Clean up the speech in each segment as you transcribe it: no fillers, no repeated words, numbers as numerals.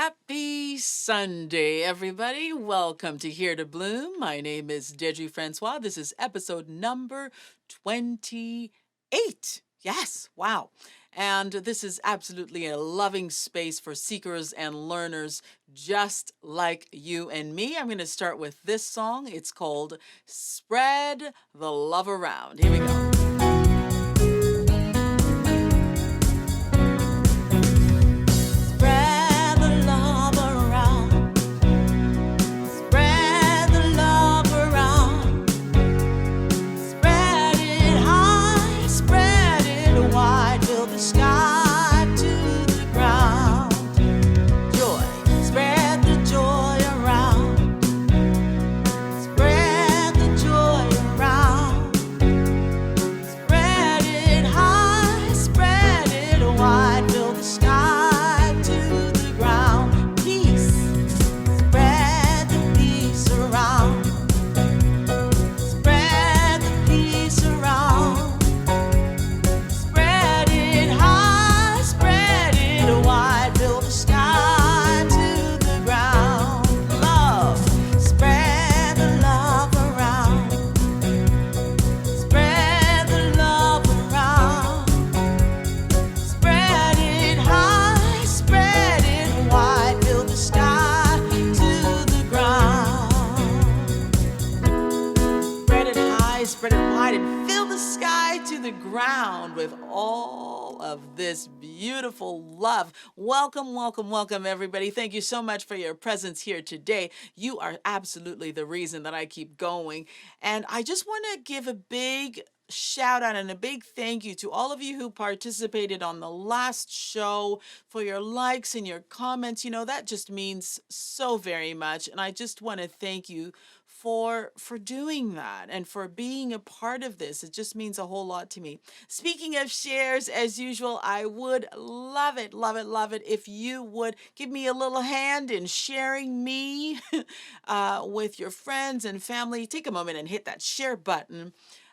Happy Sunday, everybody. Welcome to Here to Bloom. My name is Deidrey Francois. This is episode number 28. Yes, wow. And this is absolutely a loving space for seekers and learners just like you and me. I'm going to start with this song. It's called Spread the Love Around. Here we go. Spread it wide and fill the sky to the ground with all of this beautiful love. Welcome, welcome, welcome, everybody. Thank you so much for your presence here today. You are absolutely the reason that I keep going. And I just want to give a big shout out and a big thank you to all of you who participated on the last show for your likes and your comments. You know, that just means so very much. And I just want to thank you for doing that and for being a part of this. It just means a whole lot to me. Speaking of shares, as usual, I would love it, love it, love it if you would give me a little hand in sharing me with your friends and family. Take a moment and hit that share button.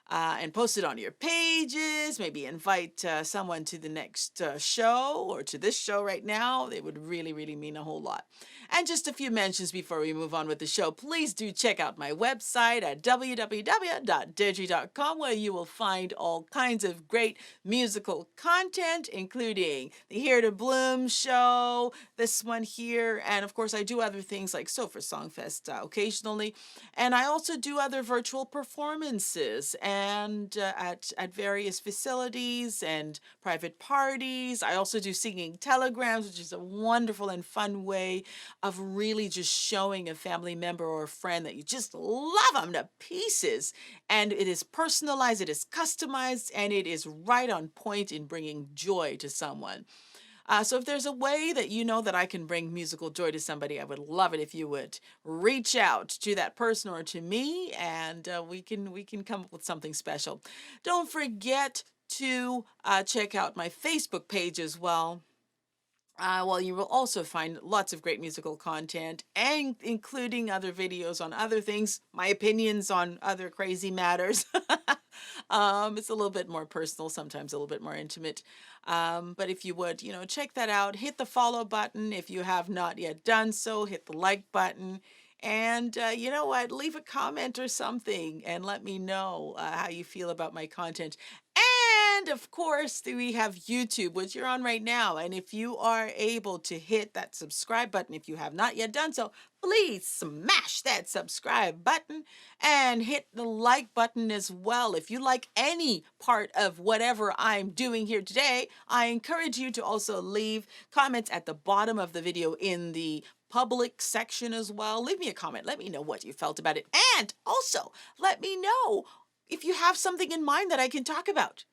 And post it on your pages, maybe invite someone to the next show or to this show right now. It would really, really mean a whole lot. And just a few mentions before we move on with the show. Please do check out my website at www.deidrey.com, where you will find all kinds of great musical content, including the Here to Bloom show, this one here, and of course I do other things like Sofa Songfest occasionally, and I also do other virtual performances and at various facilities and private parties. I also do singing telegrams, which is a wonderful and fun way of really just showing a family member or a friend that you just love them to pieces. And it is personalized, it is customized, and it is right on point in bringing joy to someone. So if there's a way that you know that I can bring musical joy to somebody, I would love it if you would reach out to that person or to me, and we can come up with something special. Don't forget to check out my Facebook page as well. Well, you will also find lots of great musical content, and including other videos on other things, my opinions on other crazy matters. It's a little bit more personal, sometimes a little bit more intimate. But if you would, check that out. Hit the follow button if you have not yet done so. Hit the like button. And you know what? Leave a comment or something and let me know how you feel about my content. And of course, we have YouTube, which you're on right now. And if you are able to hit that subscribe button, if you have not yet done so, please smash that subscribe button and hit the like button as well. If you like any part of whatever I'm doing here today, I encourage you to also leave comments at the bottom of the video in the public section as well. Leave me a comment. Let me know what you felt about it. And also, let me know if you have something in mind that I can talk about.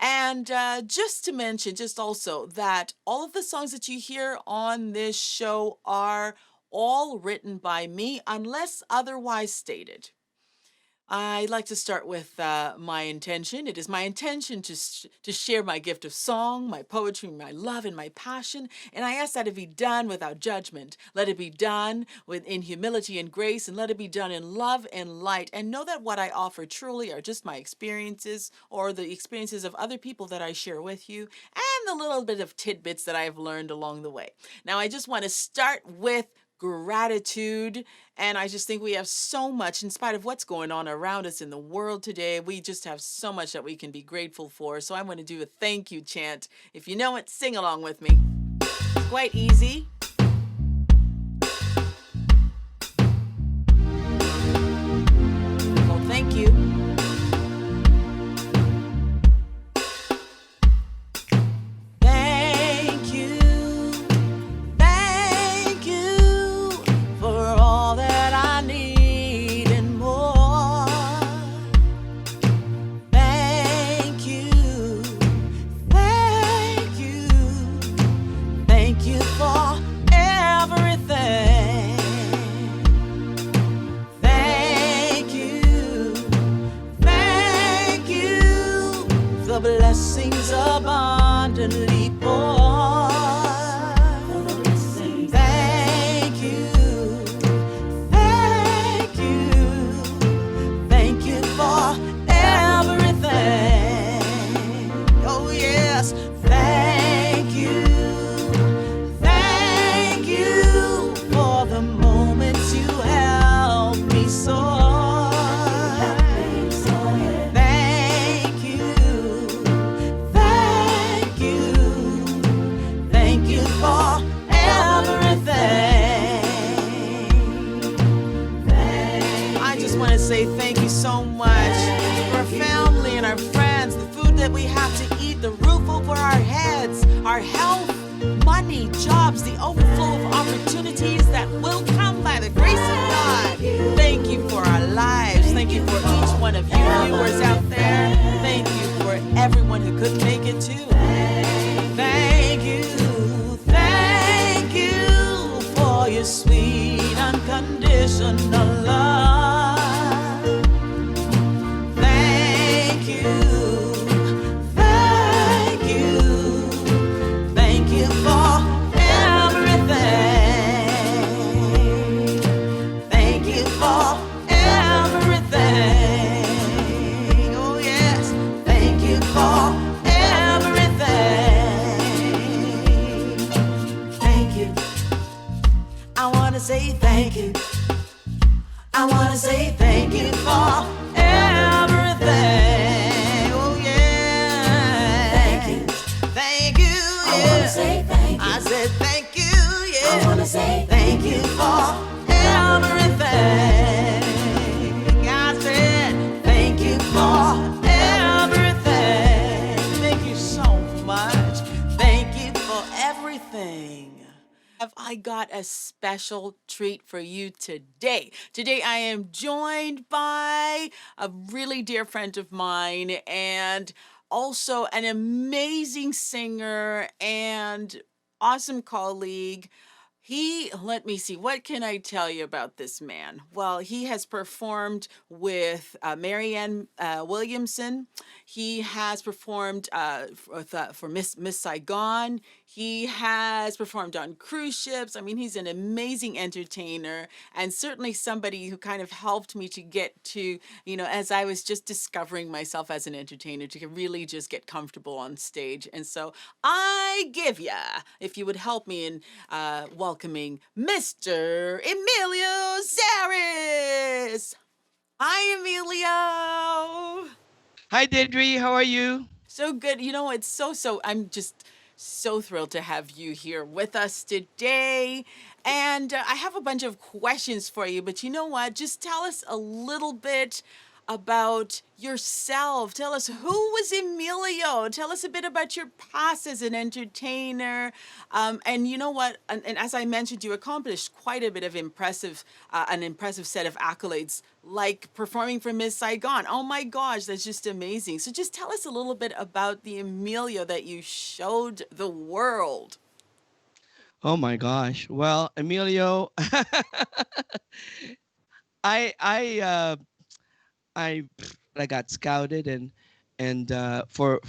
And just to mention, just also that all of the songs that you hear on this show are all written by me unless otherwise stated. I'd like to start with my intention. It is my intention to share my gift of song, my poetry, my love, and my passion. And I ask that it be done without judgment. Let it be done in humility and grace, and let it be done in love and light. And know that what I offer truly are just my experiences or the experiences of other people that I share with you, and the little bit of tidbits that I've learned along the way. Now, I just want to start with gratitude. And I just think we have so much, in spite of what's going on around us in the world today, we just have so much that we can be grateful for. So I'm going to do a thank you chant. If you know it, sing along with me. It's quite easy. Well, thank you. Thank you. Thank you for all that I need and more. Thank you. Thank you. Thank you for everything. Thank you. Thank you. The blessings abundantly pour. Thank you. Thank you. Thank you for everything. Oh, yes. Thank you. Thank you for the moments you helped me soar. Thank you. Thank you. Thank you for everything. I just want to say thank you so much for our family and our friends, the food that we have to eat, the roof over our heads, our health, money, jobs, the overflow of opportunities that will come by the grace of God. Thank you for our lives. Thank you for each one of you viewers out there. Thank you for everyone who couldn't make it too. Thank you. Thank you for your sweet unconditional love. Thank you. Thank you. Thank you for everything. Thank you for everything. Oh, yes. Thank you for everything. Thank you. I want to say thank you. I want to say thank you for everything. Oh, yeah. Thank you. Thank you. Yeah. I want to say thank you. I said thank you. Yeah. I want to say thank you for everything. I said thank you for everything. Thank you so much. Thank you for everything. Have I got a special treat for you today? Today I am joined by a really dear friend of mine and also an amazing singer and awesome colleague. Let me see, what can I tell you about this man? Well, he has performed with Marianne Williamson. He has performed for Miss Saigon. He has performed on cruise ships. I mean, he's an amazing entertainer and certainly somebody who kind of helped me to get to, as I was just discovering myself as an entertainer, to really just get comfortable on stage. And so I give ya, if you would help me in welcoming Mr. Emilio Zarris. Hi, Emilio. Hi, Deidrey. How are you? So good. It's I'm just so thrilled to have you here with us today. And I have a bunch of questions for you, but you know what? Just tell us a little bit about yourself. Tell us, who was Emilio? Tell us a bit about your past as an entertainer. And you know what? And as I mentioned, you accomplished quite a bit of an impressive set of accolades, like performing for Miss Saigon. Oh my gosh, that's just amazing. So just tell us a little bit about the Emilio that you showed the world. Oh my gosh. Well, Emilio, I I got scouted and for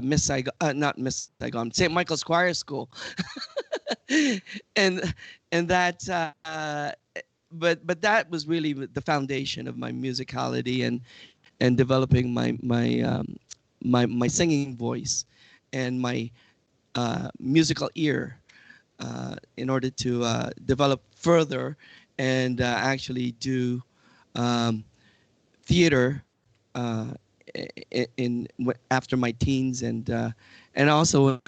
Miss Saigon, not Miss Saigon, St. Michael's Choir School, and and that but that was really the foundation of my musicality and developing my singing voice and my musical ear in order to develop further and actually do um, theater after my teens and also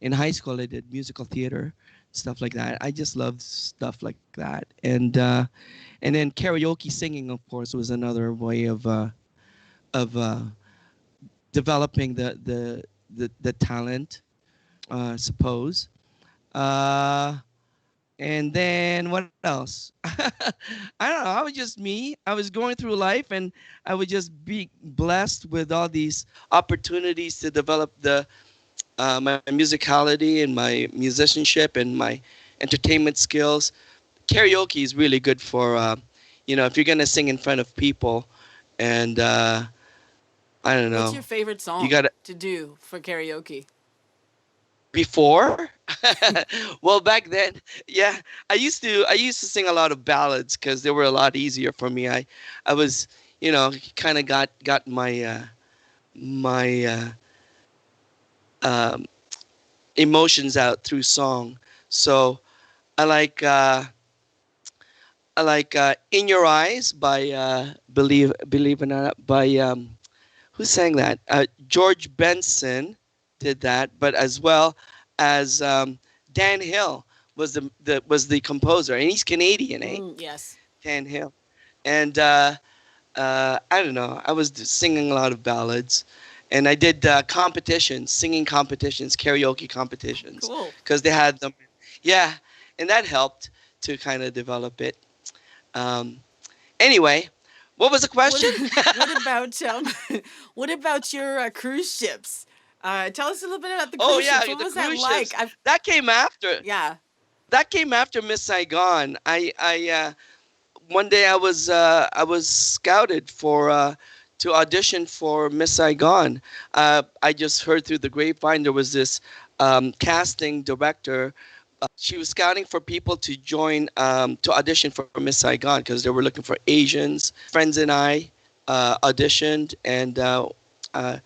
in high school I did musical theater stuff like that. I just love stuff like that and then karaoke singing of course was another way of developing the talent suppose uh, and then what else? I don't know. I was just me. I was going through life and I would just be blessed with all these opportunities to develop my musicality and my musicianship and my entertainment skills. Karaoke is really good for, if you're going to sing in front of people and I don't What's know, your favorite you song got to, to do for karaoke? before well back then yeah I used to sing a lot of ballads because they were a lot easier for me. I was kind of got my um, emotions out through song. So i like uh I like In Your Eyes by believe it or not by who sang that? George Benson did that, but as well as Dan Hill was the composer, and he's Canadian, eh? Yes. Dan Hill, and I don't know. I was singing a lot of ballads, and I did competitions, singing competitions, karaoke competitions, Cool. because they had them. Yeah, and that helped to kind of develop it. Um, anyway, what was the What question? what about what about your cruise ships? Tell us a little bit about the Oh cruise yeah, ships. What the was that cruise like? ships. I've That came after. Yeah. That came after Miss Saigon. One day I was scouted for to audition for Miss Saigon. I just heard through the grapevine there was this casting director. She was scouting for people to join to audition for Miss Saigon because they were looking for Asians. Friends and I auditioned uh,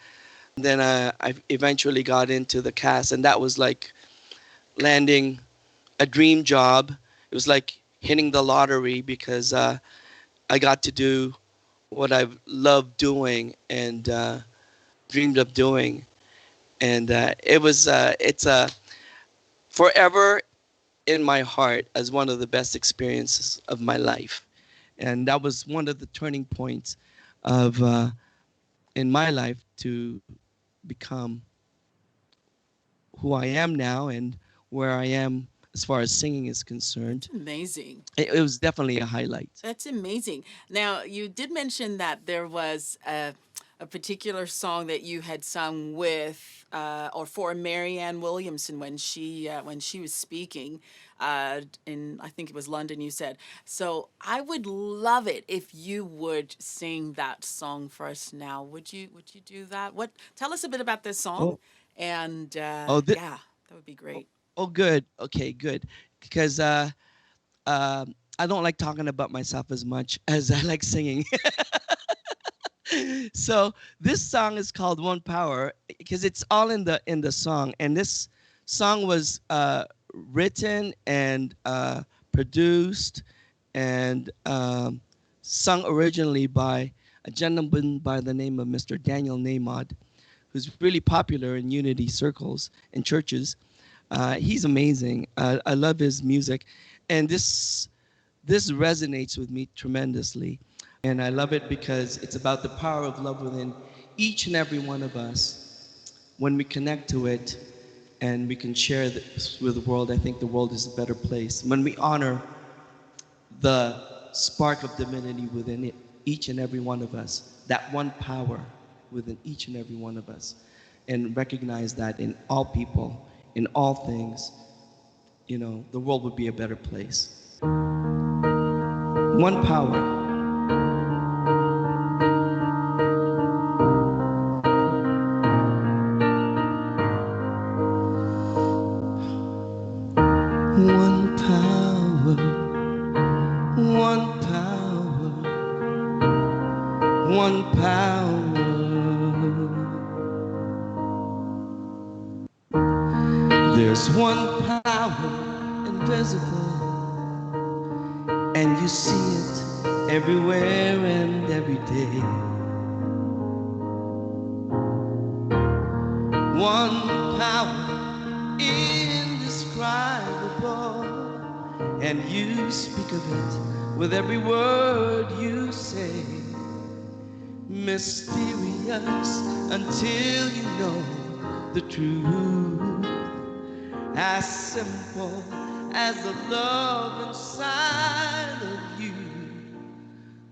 and then I eventually got into the cast, and that was like landing a dream job. It was like hitting the lottery because I got to do what I've loved doing and dreamed of doing, and it's forever in my heart as one of the best experiences of my life, and that was one of the turning points of in my life to become who I am now and where I am as far as singing is That's concerned. amazing. It was definitely a highlight. That's amazing. Now, you did mention that there was a particular song that you had sung with or for Marianne Williamson when she was speaking in, I think it was London. You said so. I would love it if you would sing that song for us now. Would you do that? What? Tell us a bit about this song, Oh, and oh, yeah, that would be great. oh, good. Okay, good. Because I don't like talking about myself as much as I like singing. So this song is called One Power because it's all in the song, and this song was written and produced and sung originally by a gentleman by the name of Mr. Daniel Namod, who's really popular in unity circles and churches. He's amazing. I love his music, and this resonates with me tremendously. And I love it because it's about the power of love within each and every one of us. When we connect to it and we can share this with the world, I think the world is a better place. When we honor the spark of divinity within each and every one of us, that one power within each and every one of us, and recognize that in all people, in all things, the world would be a better place. One power. power, one power, one power. There's one power invisible, and you see it everywhere and every day. One power indescribable, and you speak of it with every word you say. Mysterious until you know the truth, as simple as the love inside of you.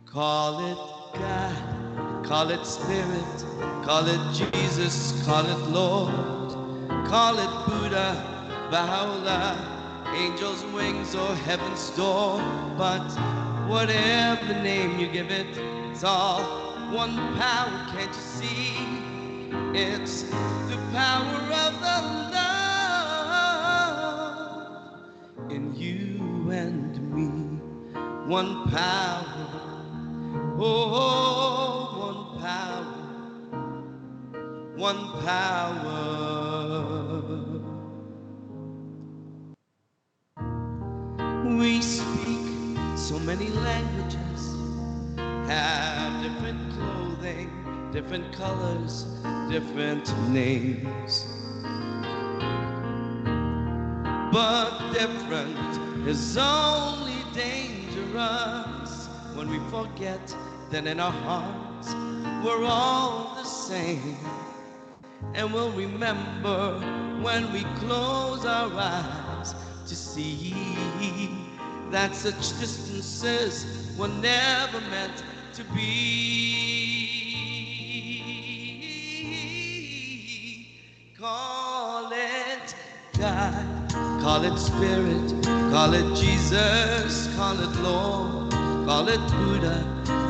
Call it God, call it Spirit, call it Jesus, call it Lord, call it Buddha, Baha'u'llah, angels' wings or heaven's door. But whatever name you give it, it's all one power, can't you see? It's the power of the love in you and me. One power, oh, one power, one power. We speak so many languages, have different clothing, different colors, different names. But different is only dangerous when we forget that in our hearts we're all the same. And we'll remember when we close our eyes to see that such distances were never meant to be. Call it God, call it Spirit, call it Jesus, call it Lord, call it Buddha,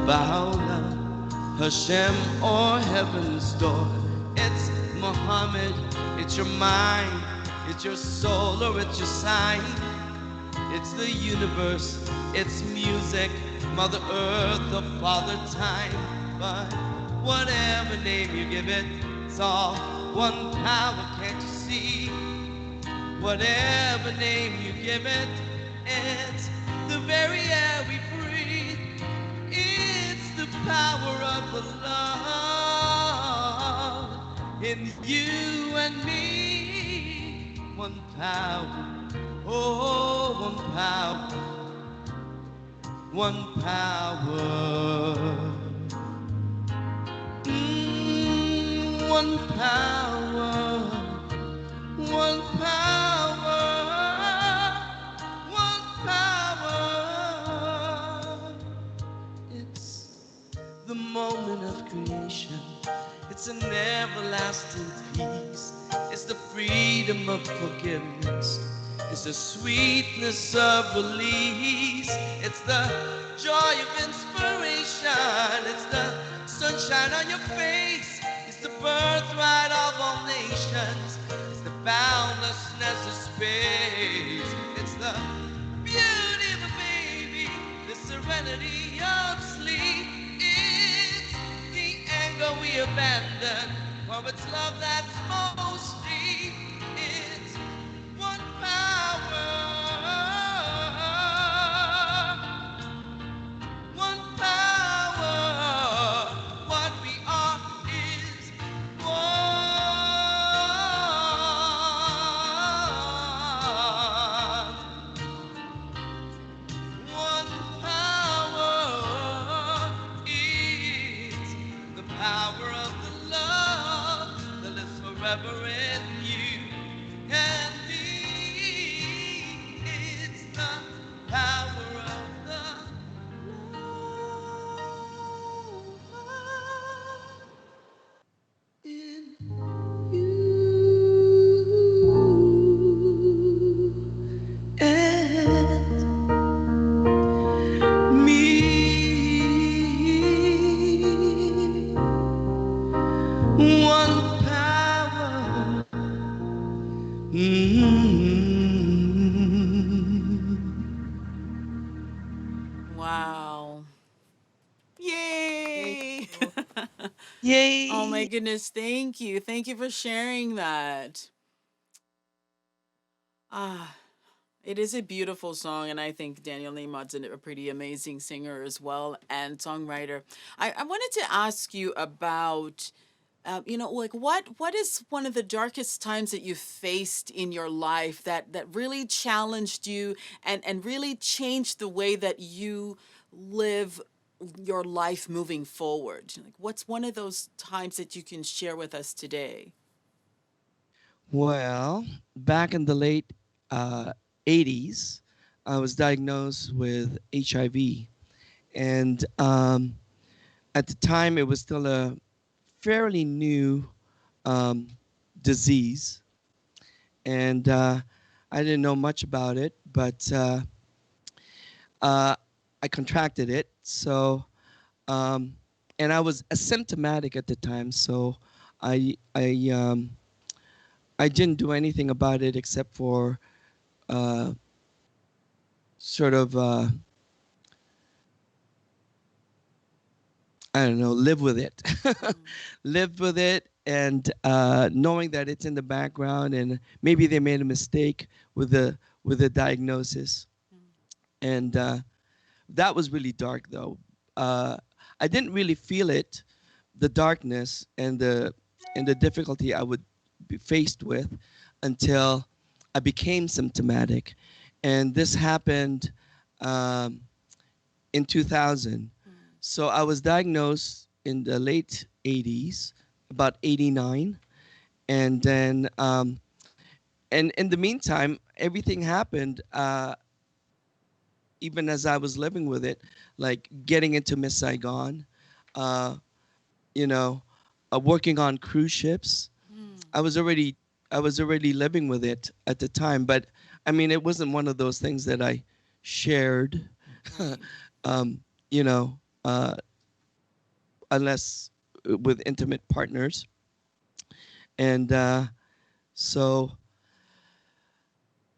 Baha'u'llah, Hashem, or heaven's door. It's Muhammad, it's your mind, it's your soul, or it's your sign. It's the universe, it's music, Mother Earth, or Father Time. But whatever name you give it, it's all one power, can't you see? Whatever name you give it, it's the very air we breathe. It's the power of the love in you and me. One power, oh, one power, one power. One power, one power, one power. It's the moment of creation. It's an everlasting peace. It's the freedom of forgiveness. It's the sweetness of release. It's the joy of inspiration. It's the sunshine on your face. It's the birthright of all nations. It's the boundlessness of space. It's the beauty of a baby, the serenity of sleep. It's the anger we abandon for its love that's most deep. It's one power, one power. What we are is one. One power is the power of the love that lives forever Oh my Yay! goodness, thank you. Thank you for sharing that. Ah, it is a beautiful song, and I think Daniel Neymott's a pretty amazing singer as well and songwriter. I wanted to ask you about, like what is one of the darkest times that you faced in your life that really challenged you and really changed the way that you live your life moving forward? Like, what's one of those times that you can share with us today? Well, back in the late uh, 80s, I was diagnosed with HIV. And at the time, it was still a fairly new um, disease. And I didn't know much about it, but uh, I contracted it. Um, and I was asymptomatic at the time. So I, I, um, I didn't do anything about it except for uh, sort of I don't know, live with it, Mm, live with it, and knowing that it's in the background, and maybe they made a mistake with the diagnosis, mm, and that was really dark though. Uh, I didn't really feel it, the darkness and the difficulty I would be faced with, until I became symptomatic, and this happened. Um, in 2000. mm, So I was diagnosed in the late 80s, about 89. And then, and in the meantime, everything happened, even as I was living with it, like getting into Miss Saigon, uh, you know, working on cruise ships. mm. I was already I was already living with it at the time, but I mean, it wasn't one of those things that I shared, Right. um, you know, uh, unless with intimate partners. And so,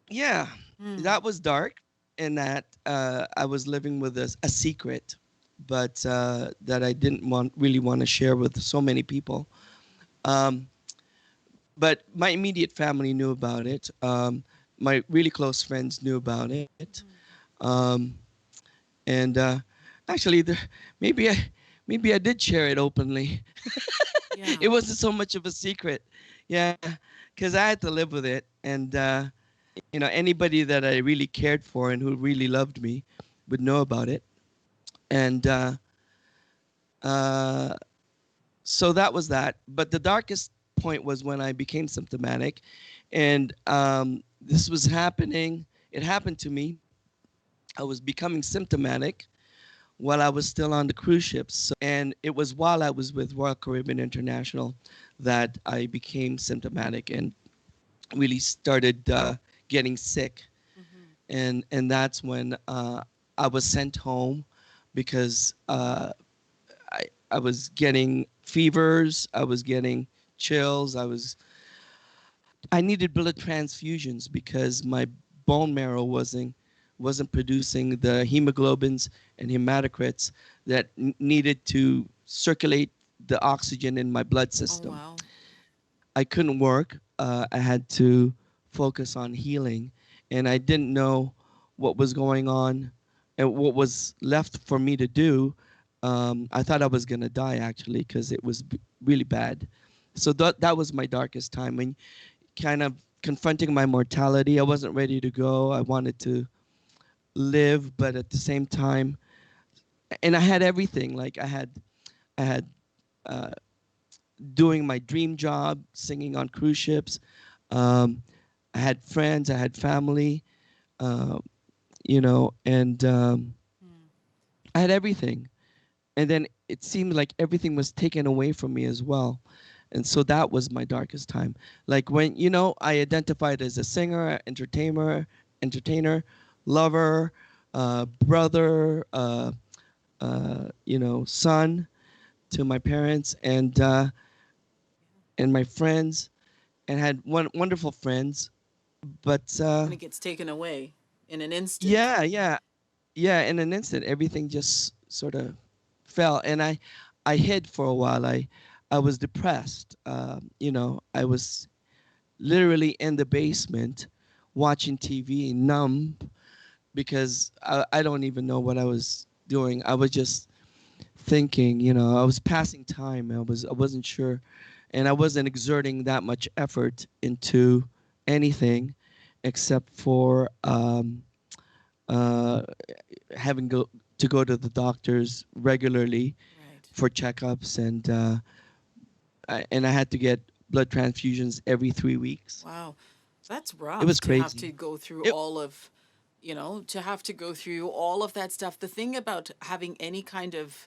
yeah, Mm, that was dark, in that I was living with a secret, but that I didn't really want to share with so many people. Um, but my immediate family knew about it. My really close friends knew about it. mm. Um, and actually, maybe I maybe I did share it openly. Yeah. It wasn't so much of a secret. Yeah, because I had to live with it. And, anybody that I really cared for and who really loved me would know about it. And uh, so that was that. But the darkest point was when I became symptomatic. And this was happening. It happened to me. I was becoming symptomatic while I was still on the cruise ships. And it was while I was with Royal Caribbean International that I became symptomatic and really started getting sick. Mm-hmm. And that's when I was sent home because I was getting fevers, I was getting chills, I needed blood transfusions because my bone marrow wasn't producing the hemoglobins and hematocrits that needed to circulate the oxygen in my blood Oh system. wow. I couldn't work. I had to focus on healing, and I didn't know what was going on and what was left for me to do. I thought I was gonna die actually because it was really bad. So that was my darkest time, when kind of confronting my mortality. I wasn't ready to go. I wanted to live, but at the same time, and I had everything. Like I had uh, doing my dream job, singing on cruise ships. Um, I had friends, I had family, uh, and Mm, I had everything. And then it seemed like everything was taken away from me as well. And so that was my darkest time. Like when, I identified as a singer, entertainer, lover, brother, son to my parents and my friends, and had wonderful friends. But and it gets taken away in an instant. yeah, yeah, yeah. In an instant, everything just sort of fell, and I hid for a while. I was depressed. I was literally in the basement watching TV, numb, because I don't even know what I was doing. I was just thinking, I was passing time. I wasn't sure, and I wasn't exerting that much effort into anything except for uh, having to go to the doctors regularly Right. for checkups, and I had to get blood transfusions every 3 weeks. Wow. That's It rough was to have to crazy. go through It all of, to have to go through all of that stuff. The thing about having any kind of,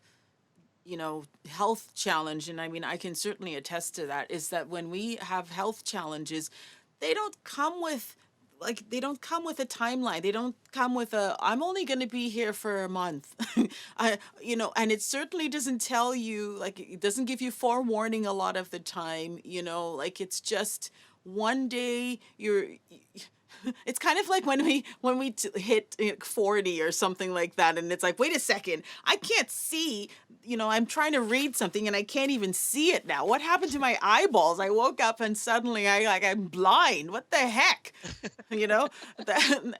health challenge, and I mean, I can certainly attest to that, is that when we have health challenges, they don't come with they don't come with a timeline. They don't come with a I'm only going to be here for a month. And it certainly doesn't tell you, like, it doesn't give you forewarning a lot of the time, like it's just one day you're it's kind of like when we hit 40 or something like that, and it's like, wait a second, I can't see. I'm trying to read something and I can't even see it now. What happened to my eyeballs? I woke up and suddenly I'm blind. What the heck? you know that,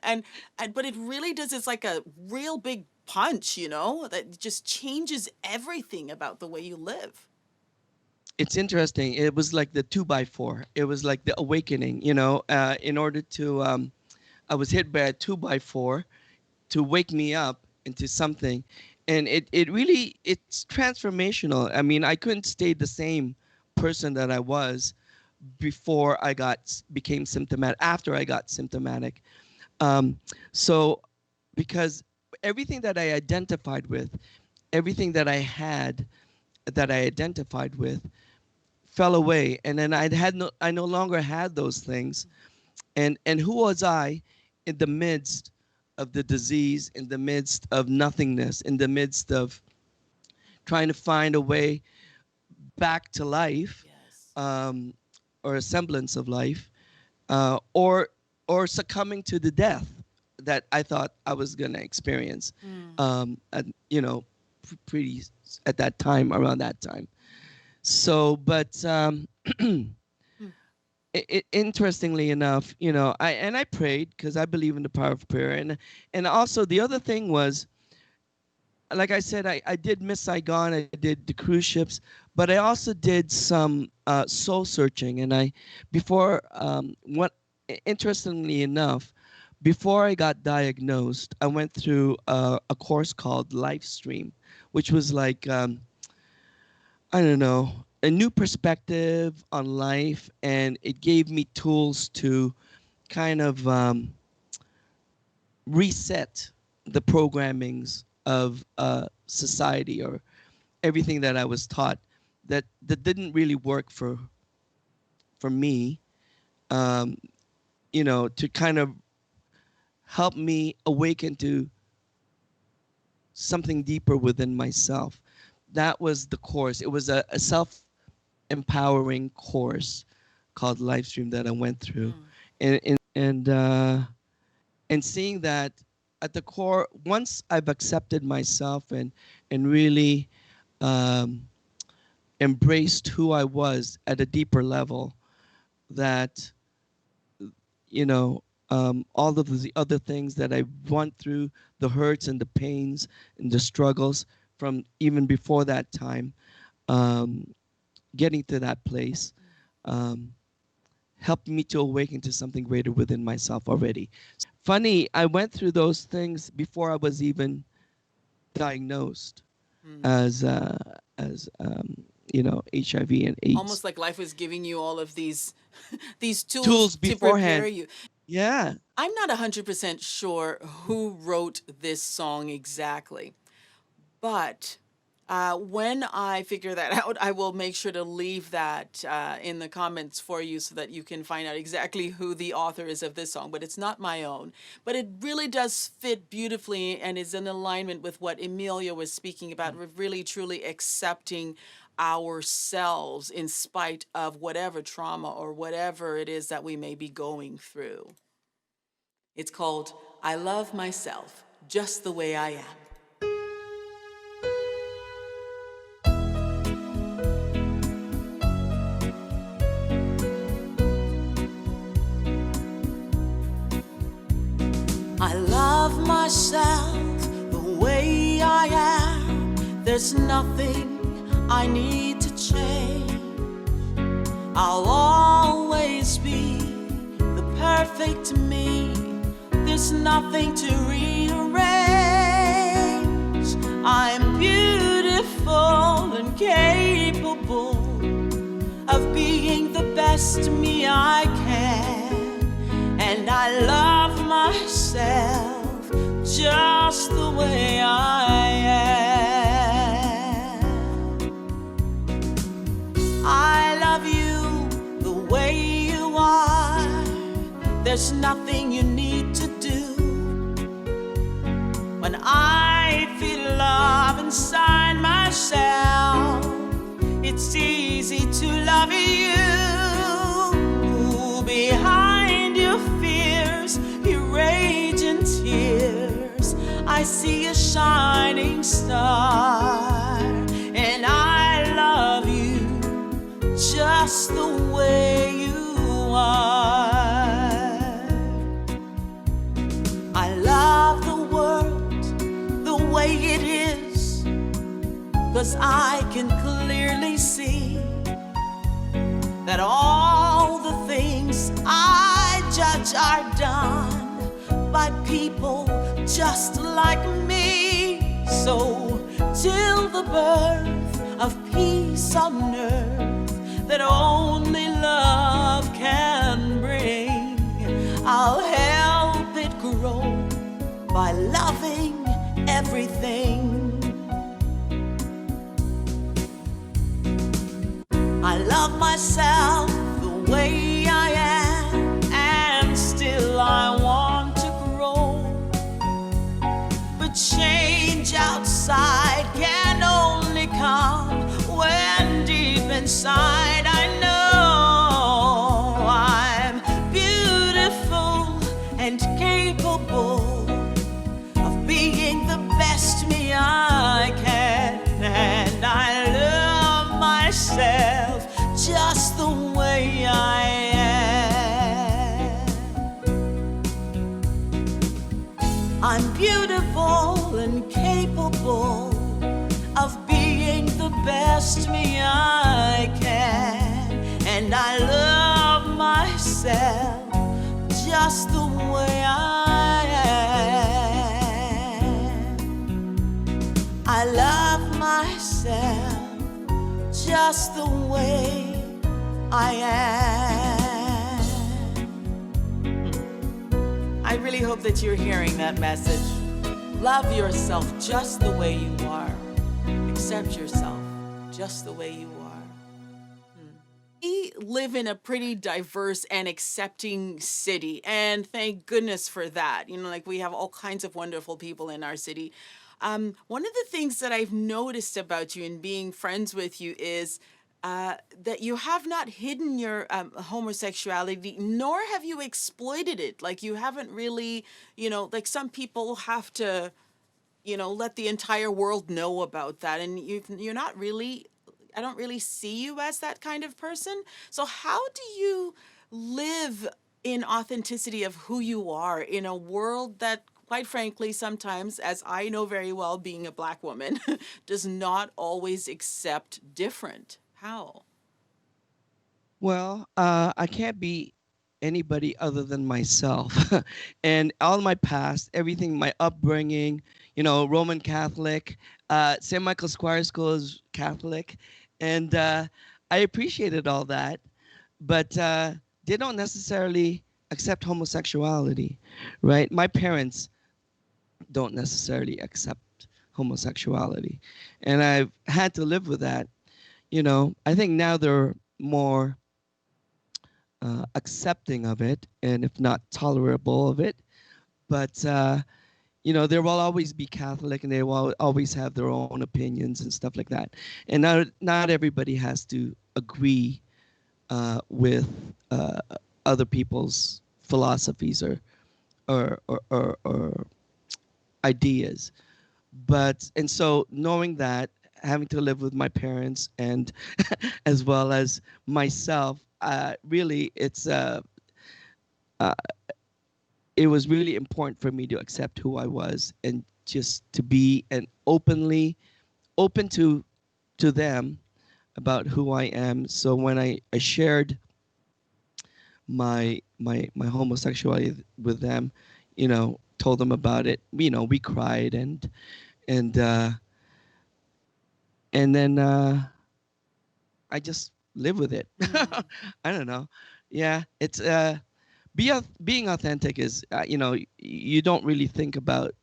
but it really does. It's like a real big punch, that just changes everything about the way you live. it's interesting. It was like the 2x4. It was like the awakening. In order to, I was hit by a 2x4 to wake me up into something, and it really it's transformational. I mean, I couldn't stay the same person that I was before I became symptomatic. After I got symptomatic, um, so because everything that I identified with, everything that I had that I identified with fell away, and then I no longer had those things. And who was I in the midst of the disease, in the midst of nothingness, in the midst of trying to find a way back to life, Yes. um, or a semblance of life, or succumbing to the death that I thought I was gonna experience, Mm. at, pretty at that time, around that time. So, but Mm. interestingly enough, I prayed because I believe in the power of prayer, and also the other thing was, like I said, I did Miss Saigon, I did the cruise ships, but I also did some soul searching, and I before what interestingly enough, before I got diagnosed, I went through a course called Life Stream, which was like, I don't know, a new perspective on life, and it gave me tools to kind of reset the programmings of society, or everything that I was taught that didn't really work for me. Um, to kind of help me awaken to something deeper within myself. That was the course. It was a self empowering course called Livestream that I went through, Mm. and and seeing that at the core, once I've accepted myself and really um, embraced who I was at a deeper level, that you know all of the other things that I went through, the hurts and the pains and the struggles from even before that time, um, getting to that place, um, helped me to awaken to something greater within myself already. Funny, I went through those things before I was even diagnosed Mm. as HIV and AIDS. Almost like life was giving you all of these these tools Tools to prepare beforehand. you. Yeah. I'm not 100% sure who wrote this song exactly, but when I figure that out, I will make sure to leave that in the comments for you so that you can find out exactly who the author is of this song. But it's not my own. But it really does fit beautifully and is in alignment with what Emilio was speaking about, with really truly accepting ourselves in spite of whatever trauma or whatever it is that we may be going through. It's called I Love Myself Just the Way I Am. myself the way I am. There's nothing I need to change. I'll always be the perfect me. There's nothing to rearrange. I'm beautiful and capable of being the best me I can. And I love myself just the way I am. I love you the way you are. There's nothing you need to do. When I feel love inside myself, it's easy to love you. Behind your fears, your rage and tears, I see a shining star. And I love you just the way you are. I love the world the way it is, 'cause I can clearly see that all the things I judge are done by people just like me. So till the birth of peace on earth that only love can bring, I'll help it grow by loving everything. I love myself the way I am, and still I want to grow. But change outside can only come when deep inside I know I'm beautiful and capable of being the best me I can. And I love myself just the way I am. I'm beautiful and capable of being the best me I can. And I love myself just the way I am. I love myself just the way I am. I really hope that you're hearing that message. Love yourself just the way you are. Accept yourself just the way you are. We live in a pretty diverse and accepting city, and thank goodness for that. You know, like we have all kinds of wonderful people in our city. One of the things that I've noticed about you in being friends with you is that you have not hidden your homosexuality, nor have you exploited it. Like you haven't really, you know, like some people have to, you know, let the entire world know about that. And you're not really, I don't really see you as that kind of person. So how do you live in authenticity of who you are in a world that, quite frankly, sometimes, as I know very well, being a Black woman, does not always accept different? How? Well, I can't be anybody other than myself. And all my past, everything, my upbringing, you know, Roman Catholic, St. Michael's Choir School is Catholic. And I appreciated all that. But they don't necessarily accept homosexuality, right? My parents don't necessarily accept homosexuality. And I've had to live with that. You know, I think now they're more accepting of it, and if not tolerable of it. But you know, there will always be Catholic, and they will always have their own opinions and stuff like that. And not everybody has to agree with other people's philosophies or ideas. But and so knowing that, having to live with my parents and as well as myself, really it's it was really important for me to accept who I was and just to be and openly open to them about who I am. So when I shared my homosexuality with them, told them about it, we cried and uh and then I just live with it. Mm. I don't know. Yeah, it's being authentic is you don't really think about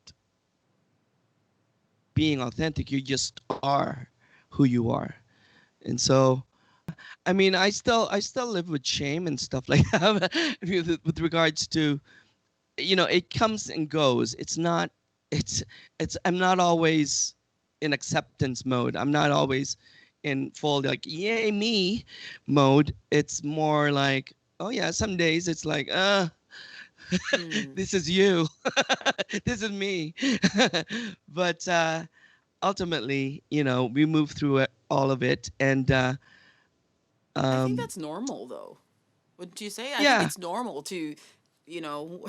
being authentic. You just are who you are. And so I mean, I still live with shame and stuff like that with regards to it comes and goes. It's I'm not always in acceptance mode. I'm not always in full like yay me mode. It's more like, oh yeah, some days it's like Mm. this is you. This is me. But ultimately, we move through all of it and I think um that's normal, though. Wouldn't you say? I think yeah. it's normal to, you know,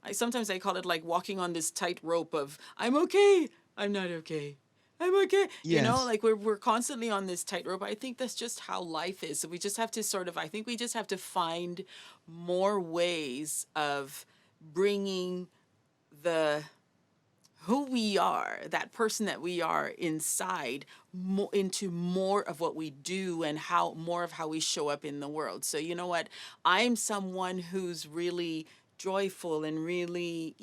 I call it like walking on this tight rope of I'm okay, I'm not okay. I'm okay. Yes. Like we're constantly on this tightrope. I think that's just how life is. So we just have to I think we just have to find more ways of bringing the who we are, that person that we are inside, into more of what we do and how more of how we show up in the world. So, you know what? I'm someone who's really joyful and really,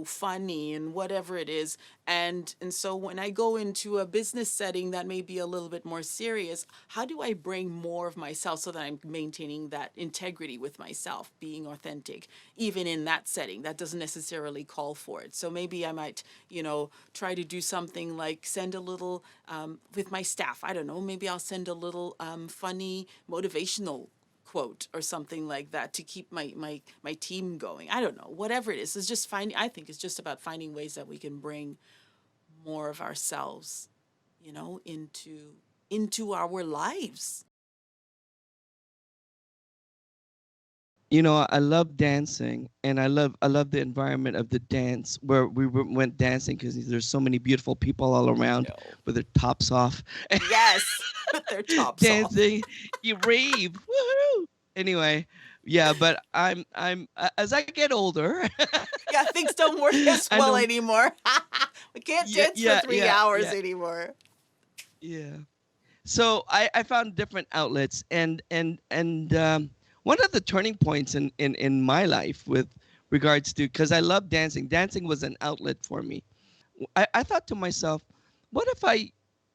funny and whatever it is. And so when I go into a business setting that may be a little bit more serious, how do I bring more of myself so that I'm maintaining that integrity with myself, being authentic, even in that setting that doesn't necessarily call for it. So maybe I might, try to do something like send a little with my staff. I don't know, maybe I'll send a little funny motivational quote or something like that to keep my team going. I don't know, whatever it is. It's just finding, I think it's just about finding ways that we can bring more of ourselves, into our lives. I love dancing, and I love the environment of the dance where went dancing because there's so many beautiful people all I around know. with their tops off, Yes, with their tops off. dancing. You rave, woohoo! Anyway, yeah, but as I get older, Yeah, things don't work as I well know. anymore. We can't Yeah, dance for yeah, three yeah, hours yeah, anymore. yeah. So I found different outlets and one of the turning points in my life with regards to because I love dancing. Dancing was an outlet for me. I thought to myself, what if I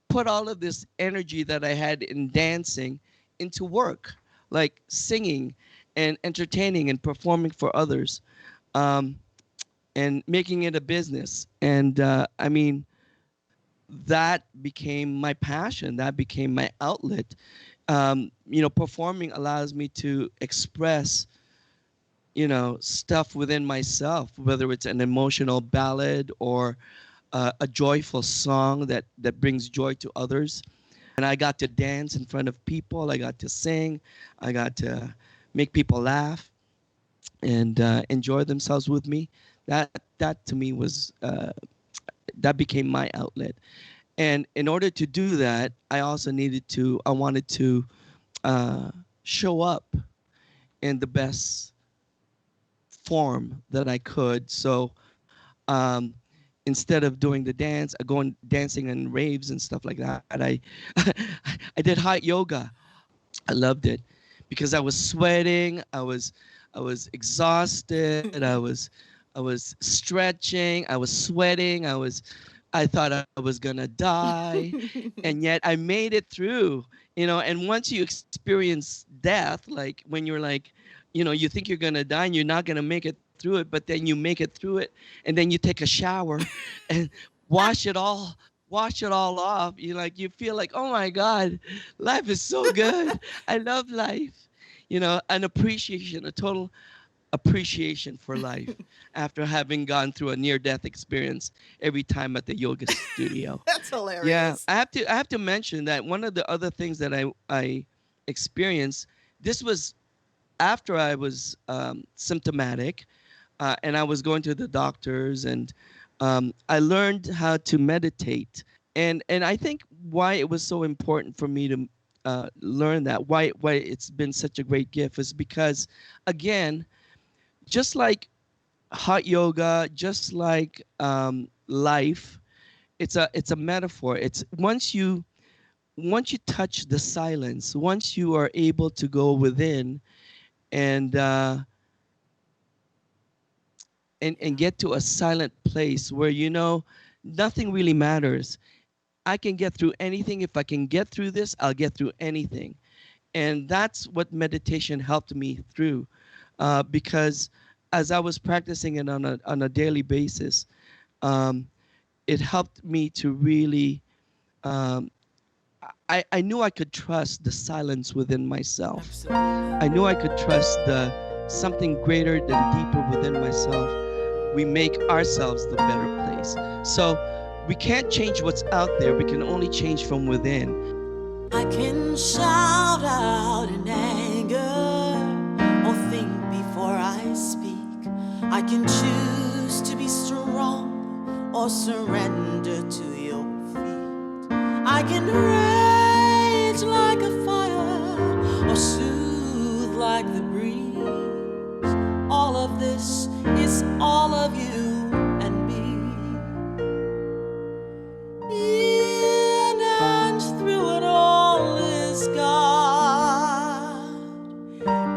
put all of this energy that I had in dancing into work, like singing and entertaining and performing for others, um, and making it a business. And I mean, that became my passion. That became my outlet. Performing allows me to express, stuff within myself, whether it's an emotional ballad or a joyful song that brings joy to others. And I got to dance in front of people. I got to sing. I got to make people laugh and enjoy themselves with me. That to me was that became my outlet. And in order to do that, I wanted to uh, show up in the best form that I could. So um, instead of doing the dance, going dancing and raves and stuff like that, I did hot yoga. I loved it because I was sweating. I was exhausted. I was stretching. I was sweating. I thought I was gonna die, and yet I made it through. And once you experience death, like when you're like, you think you're gonna die and you're not gonna make it through it, but then you make it through it, and then you take a shower, and wash it all wash it all off. You feel like, oh my God, life is so good. I love life. An appreciation, a total appreciation for life after having gone through a near death experience every time at the yoga studio. That's Yeah, hilarious. I have to mention that one of the other things that I experienced, this was after I was symptomatic. and I was going to the doctors, and I learned how to meditate. And I think why it was so important for me to learn that, why it's been such a great gift, is because, again, just like hot yoga, just like life, it's a metaphor. It's once you touch the silence, once you are able to go within and and Yeah, get to a silent place where nothing really matters. I can get through anything. If I can get through this, I'll get through anything. And that's what meditation helped me through, because as I was practicing it on a daily basis, um, it helped me to really. Um, I knew I could trust the silence within myself. I absolutely. knew I could trust the something greater than deeper within myself. We make ourselves the better place. So we can't change what's out there. We can only change from within. I can shout out in anger or think before I speak. I can choose to be strong or surrender to your feet. I can rage like a fire or soothe like the breeze. All of this is all of you and me. In and through it all is God.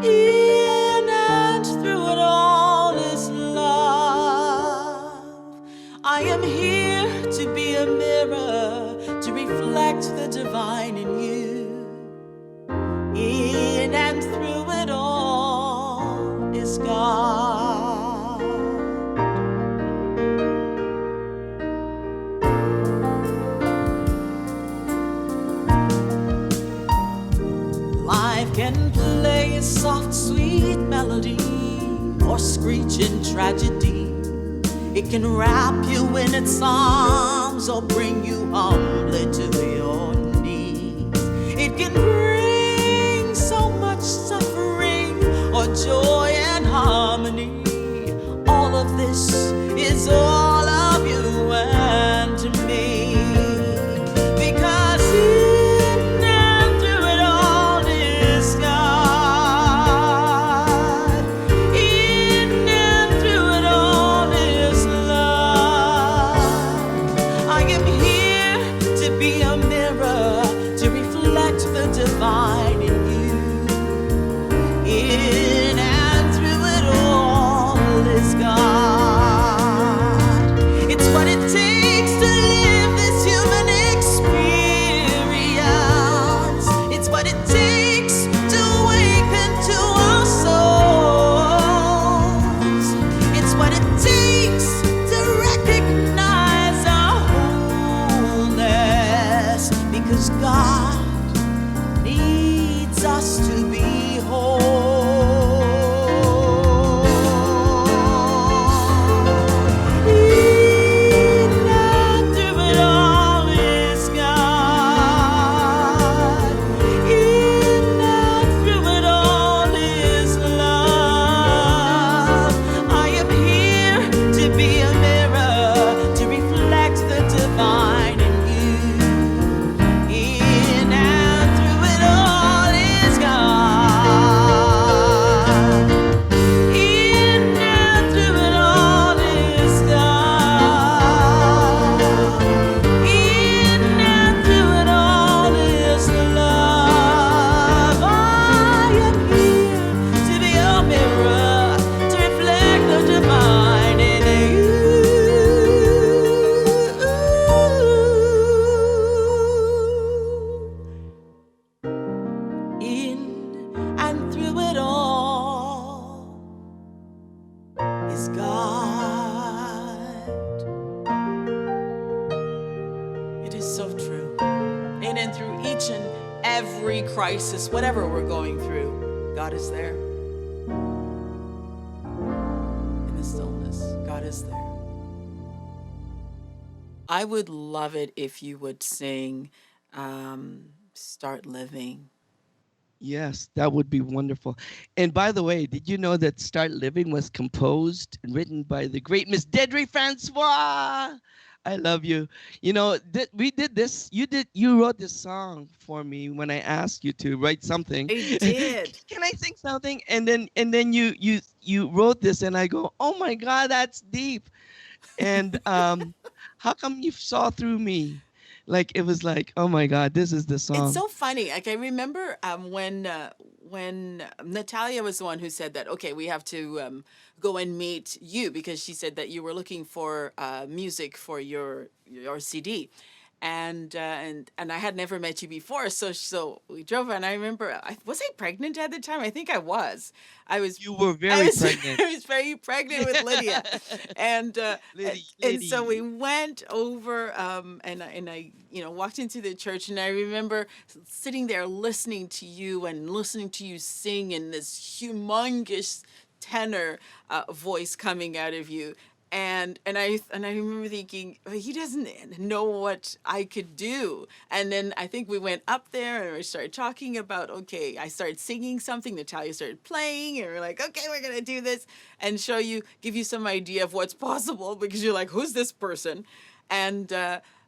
In and through it all is love. I am here to be a mirror, to reflect the divine in you. In and through it all is God. Life can play a soft, sweet melody or screech in tragedy. It can wrap you in its arms or bring you humbly to your knees. It can bring so much suffering or joy and harmony. All of this is all of you and me. Because in and through it all is God. In and through it all is love. I am here to be a mirror, to reflect the divine in you. In and through it all is God. It's what it takes to live this human experience. It's what it takes to awaken to our souls. It's what it takes to recognize our wholeness. Because God needs us to be whole. In and through it all is God. In and through it all is love. I am here to be a mirror, to reflect the divine in you. In and through it all is God. In and through it all is God. In and through it all is love. I am here to be a mirror, to reflect the divine in you. In and through it all is God. It is so true. In and through each and every crisis, whatever we're going through, God is there. In the stillness, God is there. I would love it if you would sing Start Living. Yes, that would be wonderful. And by the way, did you know that Start Living was composed and written by the great Miss Deidrey Francois? I love you. You know, we did this. You wrote this song for me when I asked you to write something. I did. Can I sing something? And then you wrote this and I go, "Oh my god, that's deep." And how come you saw through me? Like it was like, "Oh my god, this is the It's song." so funny. Like I remember when Natalia was the one who said that. Okay, we have to go and meet you because she said that you were looking for music for your CD, and I had never met you before. So we drove, and I remember was I pregnant at the time? I think I was. I was. You were I very was pregnant. I was very pregnant with Lydia, and Liddy, and so we Liddy. went over and I walked into the church, and I remember sitting there listening to you and listening to you sing in this humongous tenor voice coming out of you, and I remember thinking, "Oh, he doesn't know what I could do." And then I think we went up there and we started talking about, okay, I started singing something, Natalia started playing, and we're like, okay, we're gonna do this and give you some idea of what's possible, because you're like, who's this person? And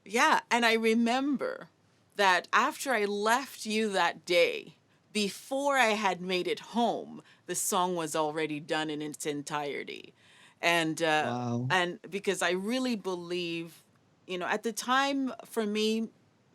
yeah, and I remember that after I left you that day, before I had made it home, the song was already done in its entirety. And Wow. because I really believe, at the time for me,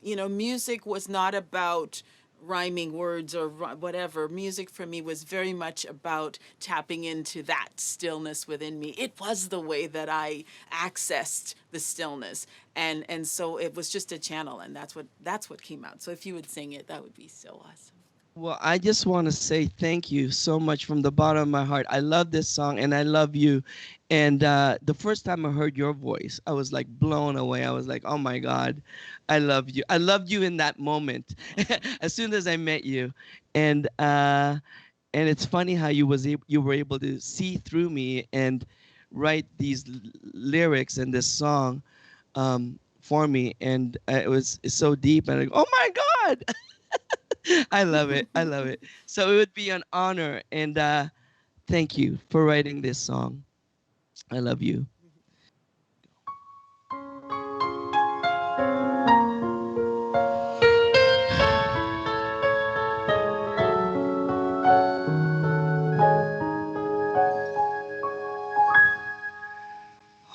music was not about rhyming words or whatever. Music for me was very much about tapping into that stillness within me. It was the way that I accessed the stillness, and so it was just a channel, and that's what came out. So if you would sing it, that would be so awesome. Well, I just want to say thank you so much from the bottom of my heart. I love this song and I love you. And the first time I heard your voice, I was like blown away. I was like, oh my God, I love you. I loved you in that moment as soon as I met you. And and it's funny how you were able to see through me and write these lyrics and this song for me. And it's so deep. And I go, oh my God. I love it. I love it. So it would be an honor, and thank you for writing this song. I love you.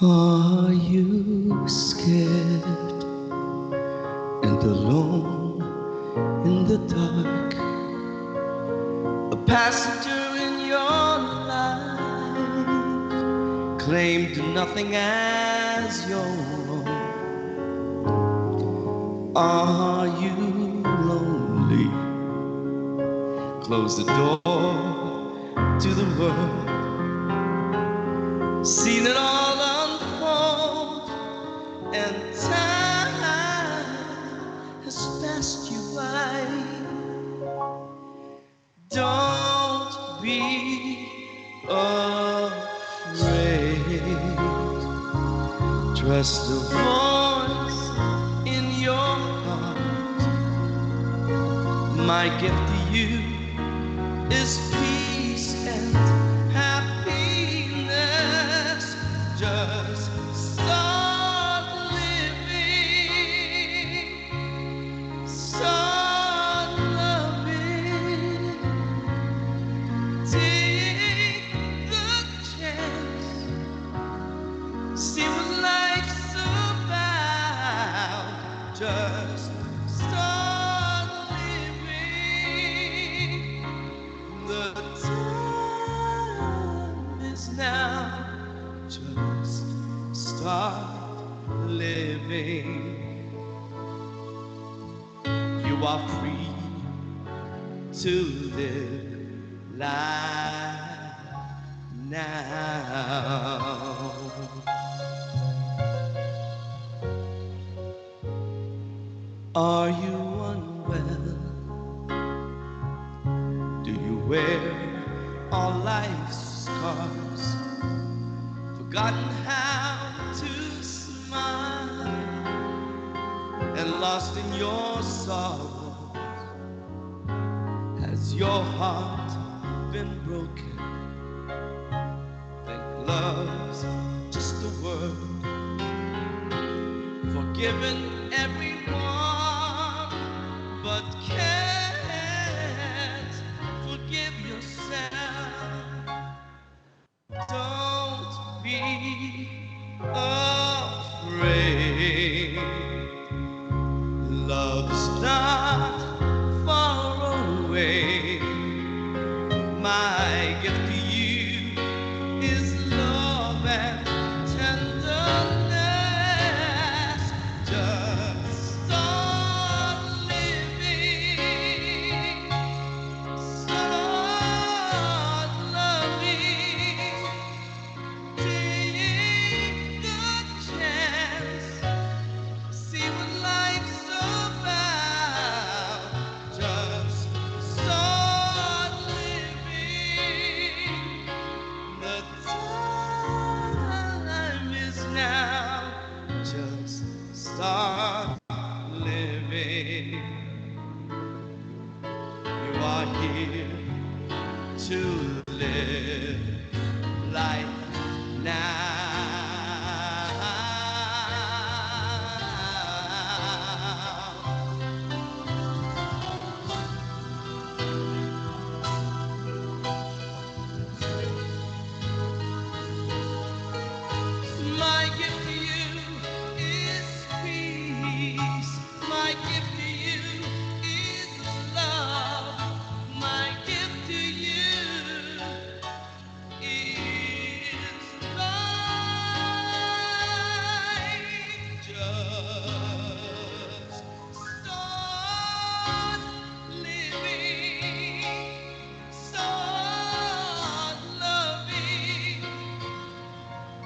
Are you scared and alone in the dark? A passenger in your life claimed nothing as your own. Are you lonely? Close the door to the world. Seen it all unfold, and time has passed you by. Don't be afraid. Trust the voice in your heart. My gift to you is peace and happiness. Just start living, start loving. Take the chance, see what life's about. Just start living. The time is now. Just start living. You are free to live life now. Are you unwell? Do you wear all life's scars? Forgotten how to smile and lost in your sorrow? Has Has your heart been broken? Think love's just a word, forgiving everyone, but can't forgive yourself. Don't be afraid. Love's not far away. My gift to you is love and tenderness. Just start living, start loving. Take the chance, see what life's about. Just start living. The time is now. Just start living. You are here to live life now. My gift to you is peace. My gift to you is love. My gift to you is life. Just start living. Start loving.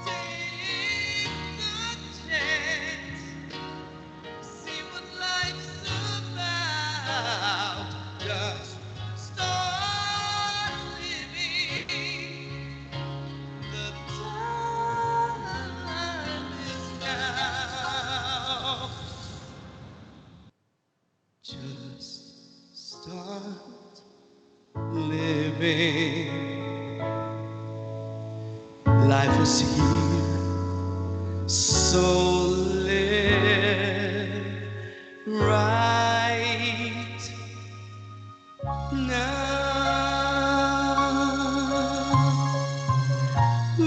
Take the chance, see what life's about. Just start living. The time is now. Just start living. Life is here, so live right now. Ooh,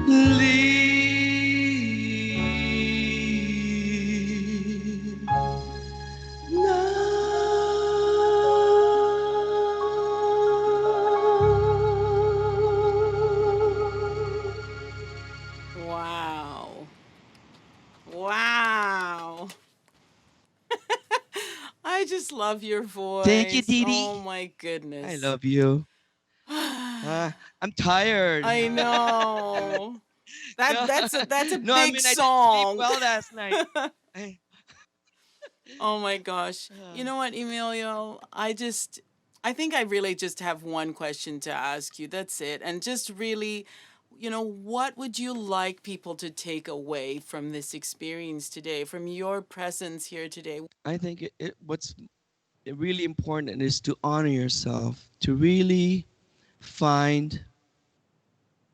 live now. Wow. Wow. I just love your Thank you, voice. Didi. Oh my I goodness. love you. I I'm tired. know. No, That's a no, I big mean I didn't sleep song. well last night. I, Oh my gosh. uh, You know what, Emilio? I think I really just have one question to ask you. That's it. And just really, what would you like people to take away from this experience today, from your presence here today? I think what's really important is to honor yourself, to really find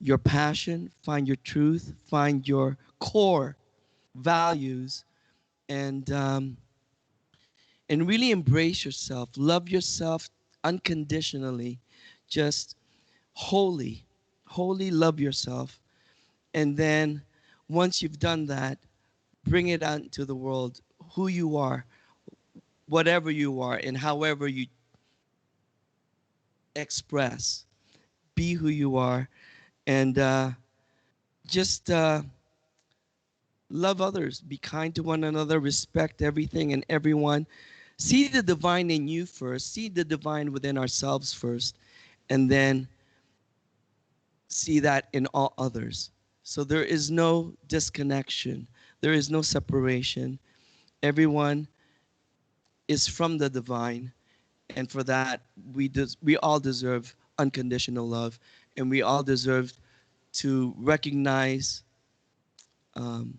your passion, find your truth, find your core values, and and really embrace yourself, love yourself unconditionally, just wholly, wholly love yourself, and then once you've done that, bring it out into the world, who you are, whatever you are, and however you express, be who you are, and just love others, be kind to one another, respect everything and everyone. See the divine in you first, see the divine within ourselves first, and then see that in all others. So there is no disconnection, there is no separation. Everyone is from the divine, and for that we all deserve unconditional love, and we all deserve to recognize um,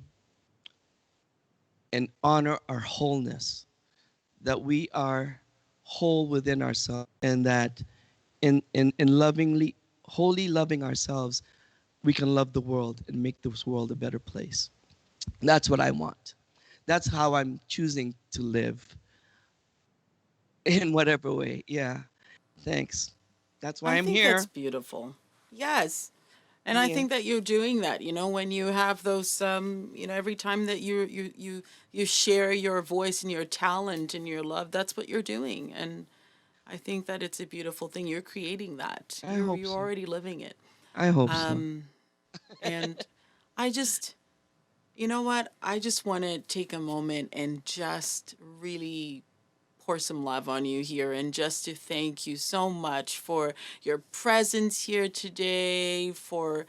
and honor our wholeness, that we are whole within ourselves, and that in lovingly, wholly loving ourselves, we can love the world and make this world a better place. That's what I want. That's how I'm choosing to live in whatever way. Yeah. Thanks. That's why I I'm think that's here. beautiful. Yes. And I Yeah. think that you're doing that, when you have those, every time that you share your voice and your talent and your love, that's what you're doing. And I think that it's a beautiful thing. You're creating that. I You're hope you're so. already living it. I hope so. Um, and I just, you know what? I just want to take a moment and just really pour some love on you here and just to thank you so much for your presence here today, for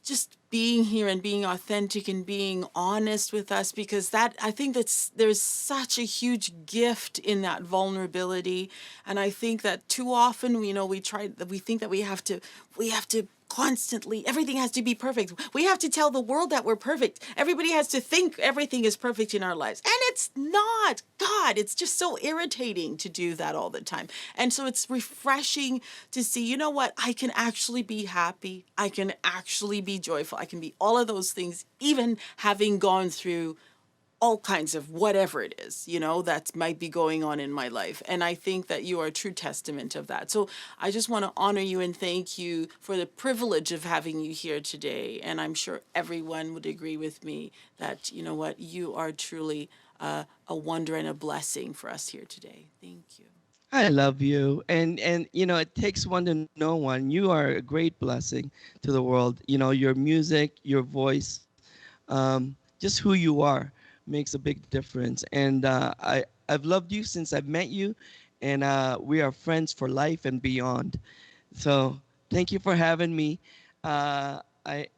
just being here and being authentic and being honest with us, because that, I think that's, there's such a huge gift in that vulnerability. And I think that too often, we think that we have to constantly, everything has to be perfect. We have to tell the world that we're perfect. Everybody has to think everything is perfect in our lives, and it's not. God, it's just so irritating to do that all the time. And so it's refreshing to see, you know what, I can actually be happy, I can actually be joyful, I can be all of those things, even having gone through all kinds of whatever it is, that might be going on in my life. And I think that you are a true testament of that. So I just want to honor you and thank you for the privilege of having you here today. And I'm sure everyone would agree with me that, you know what, you are truly a wonder and a blessing for us here today. Thank you. I love you. And it takes one to know one. You are a great blessing to the world. Your music, your voice, just who you are makes a big difference. And I've loved you since I've met you, and we are friends for life and beyond. So thank you for having me. I I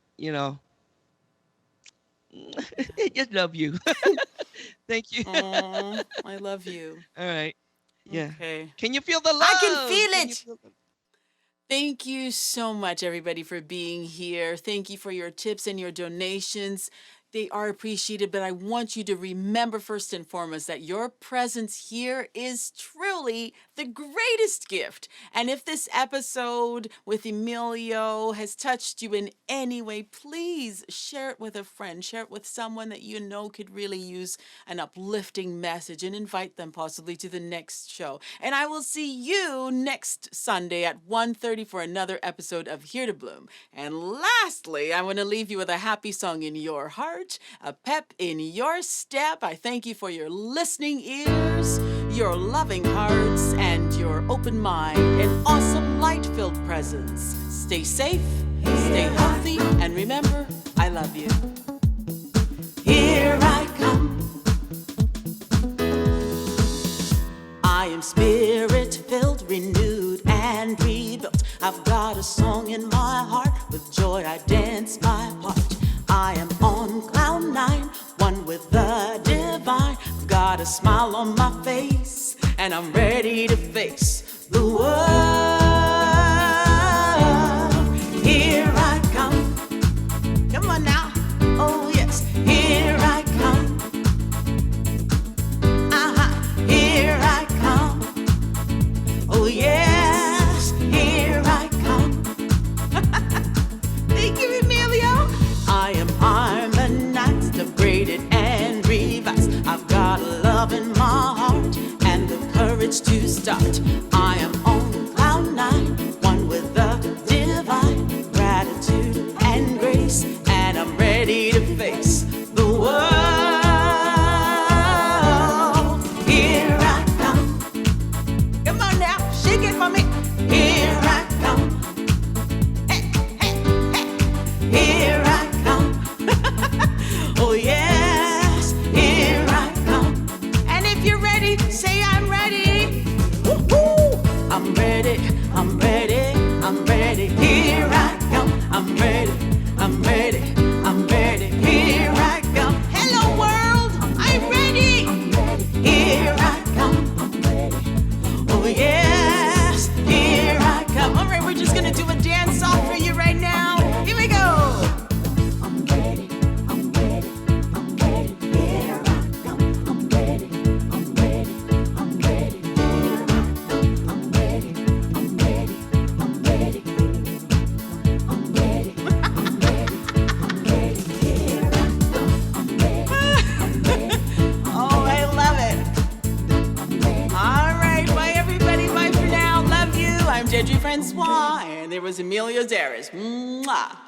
just love you. Thank you. Oh, I love you. All right. Yeah. Okay. Can you feel the I can feel love? Can you it. feel the Thank you so much, everybody, for being here. Thank you for your tips and your donations. They are appreciated, but I want you to remember first and foremost that your presence here is truly the greatest gift. And if this episode with Emilio has touched you in any way, please share it with a friend, share it with someone that you know could really use an uplifting message, and invite them possibly to the next show. And I will see you next Sunday at 1:30 for another episode of Here to Bloom. And lastly, I want to leave you with a happy song in your heart, a pep in your step. I thank you for your listening ears, your loving hearts, and your open mind and awesome light-filled presence. Stay safe, stay healthy, and remember, I love you. Here I come. I am spirit-filled, renewed, and rebuilt. I've got a song in my heart. With joy I dance my part. I am on cloud nine, one with the divine. I've got a smile on my face, and I'm ready to face the world. Here I come. Come on now. Oh yes, here I come. Here I come. Oh yes, here I come. Thank you, Emilio. I am harmonized, upgraded, and revised. I've got love in my heart and the courage to start. I am on cloud nine, one with the divine, gratitude and grace, and I'm ready to face the world. Here I come. Come on now, shake it for me. Here I come. Hey, hey, hey. Here I come. Oh yes, here I come. And if you're ready, say I'm ready. Woo-hoo. I'm Deidrey Francois, and there was Emilio Zarris. Mwah.